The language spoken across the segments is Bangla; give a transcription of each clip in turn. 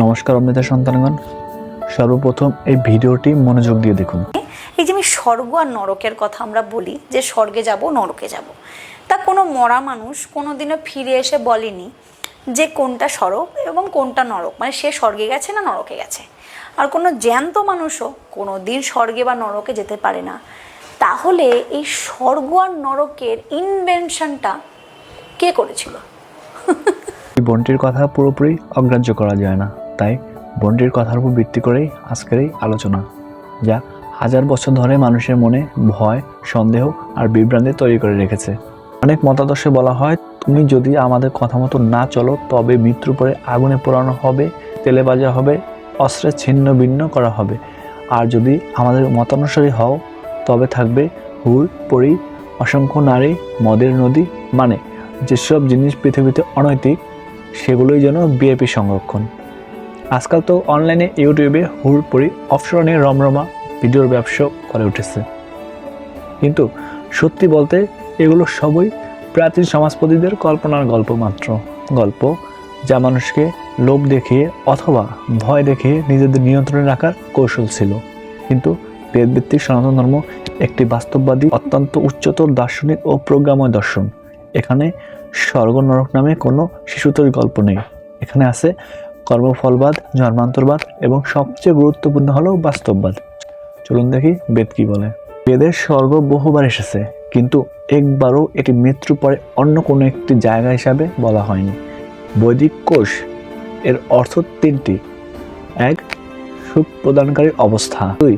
নমস্কার অমৃতা সন্তানগণ, সর্বপ্রথম এই ভিডিওটি মনোযোগ দিয়ে দেখুন। এই যে আমি স্বর্গ আর নরকের কথা আমরা বলি যে স্বর্গে যাব নরকে যাব, তা কোনো মরা মানুষ কোনোদিনও ফিরে এসে বলেনি যে কোনটা স্বর্গ এবং কোনটা নরক, মানে সে স্বর্গে গেছে না নরকে গেছে। আর কোনো জ্যান্ত মানুষও কোনো দিন স্বর্গে বা নরকে যেতে পারে না। তাহলে এই স্বর্গ আর নরকের ইনভেনশনটা কে করেছিল? এই বনটির কথা পুরোপুরি অগ্রাহ্য করা যায় না, তাই বনটির কথার উপর ভিত্তি করেই আজকের এই আলোচনা, যা হাজার বছর ধরে মানুষের মনে ভয়, সন্দেহ আর বিভ্রান্তি তৈরি করে রেখেছে। অনেক মতাদর্শে বলা হয়, তুমি যদি আমাদের কথা মতো না চলো তবে মৃত্যুর পরে আগুনে পোড়ানো হবে, তেলে ভাজা হবে, অস্ত্রে ছিন্ন ভিন্ন করা হবে। আর যদি আমাদের মতানুসারী হও তবে থাকবে হুর, পরি, অসংখ্য নারী, মদের নদী, মানে যেসব জিনিস পৃথিবীতে অনৈতিক সেগুলোই যেন ভিআইপি সংরক্ষণ। আজকাল তো অনলাইনে ইউটিউবে হুর, পরি, অপসরণে রমরমা ভিডিওর ব্যবসা করে উঠেছে। কিন্তু সত্যি বলতে এগুলো সবই প্রাচীন সমাজপতিদের কল্পনার গল্প মাত্র। গল্প যা মানুষকে লোভ দেখিয়ে অথবা ভয় দেখিয়ে নিজেদের নিয়ন্ত্রণে রাখার কৌশল ছিল। কিন্তু বেদভিত্তিক সনাতন ধর্ম একটি বাস্তববাদী, অত্যন্ত উচ্চতর দার্শনিক ও প্রজ্ঞাময় দর্শন। এখানে স্বর্গ নরক নামে কোনো শিশুতোষ গল্প নেই। এখানে আছে কর্মফলবাদ, জন্মান্তরবাদ এবং সবচেয়ে গুরুত্বপূর্ণ হলো বাস্তববাদ। চলুন দেখি বেদ কি বলে। বেদের স্বর্গ বহুবার এসেছে, কিন্তু একবারও এটি মৃত্যুর পরে অন্য কোনো একটি জায়গা হিসাবে বলা হয়নি। বৈদিক কোষ এর অর্থ তিনটি: এক, সুখ প্রদানকারী অবস্থা; দুই,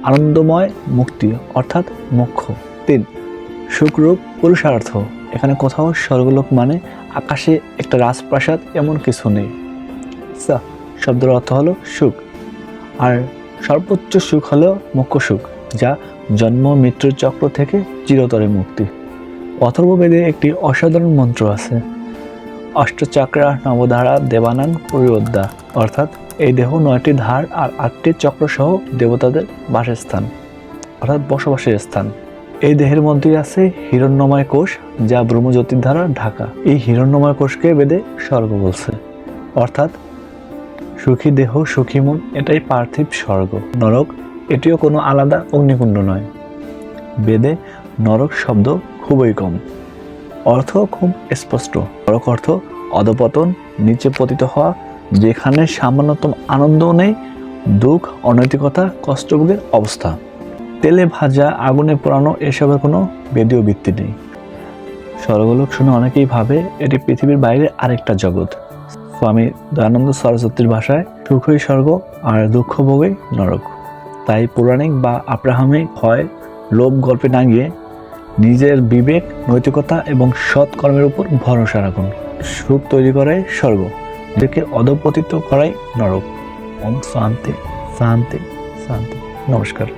আনন্দময় মুক্তি অর্থাৎ মোক্ষ; তিন, সুখরূপ পুরুষার্থ। এখানে কোথাও স্বর্গলোক মানে আকাশে একটা রাজপ্রাসাদ এমন কিছু নেই। শব্দের অর্থ হলো সুখ, আর সর্বোচ্চ সুখ হলো মোক্ষ সুখ, যা জন্ম মৃত্যুর চক্র থেকে চিরতরে মুক্তি। অথর্ববেদে একটি অসাধারণ মন্ত্র আছে, অষ্টচক্রা নবধারা দেবানাং পরিয়োদ্ধা, অর্থাৎ এই দেহ 9টি ধার আর 8টি চক্র সহ দেবতাদের বাসস্থান অর্থাৎ বসবাসের স্থান। এই দেহের মধ্যেই আছে হিরণ্যময় কোষ, যা ব্রহ্মজ্যোতির দ্বারা ঢাকা। এই হিরণ্যময় কোষকে বেদে স্বর্গ বলছে, অর্থাৎ সুখী দেহ সুখী মন, এটাই পার্থিব স্বর্গ। নরক এটিও কোনো আলাদা অগ্নিকুণ্ড নয়। বেদে নরক শব্দ খুবই কম, অর্থ খুব স্পষ্ট। নরক অর্থ অধপতন, নিচে পতিত হওয়া, যেখানে সামান্যতম আনন্দও নেই, দুঃখ, অনৈতিকতা, কষ্টভোগের অবস্থা। তেলে ভাজা, আগুনে পোড়ানো এসবের কোনো বেদীয় ভিত্তি নেই। স্বর্গলোক শুনে অনেকেই ভাবে এটি পৃথিবীর বাইরে আরেকটা জগৎ। স্বামী দয়ানন্দ সরস্বতীর ভাষায় সুখই স্বর্গ আর দুঃখ ভোগই নরক। তাই পৌরাণিক বা আব্রাহামিক ভয়, লোভ গল্পে না গিয়ে নিজের বিবেক, নৈতিকতা এবং সৎ কর্মের উপর ভরসা রাখুন। সুখ তৈরি করাই স্বর্গ, নিজেকে অধঃপতিত করাই নরক। ওম শান্তি শান্তি শান্তি। নমস্কার।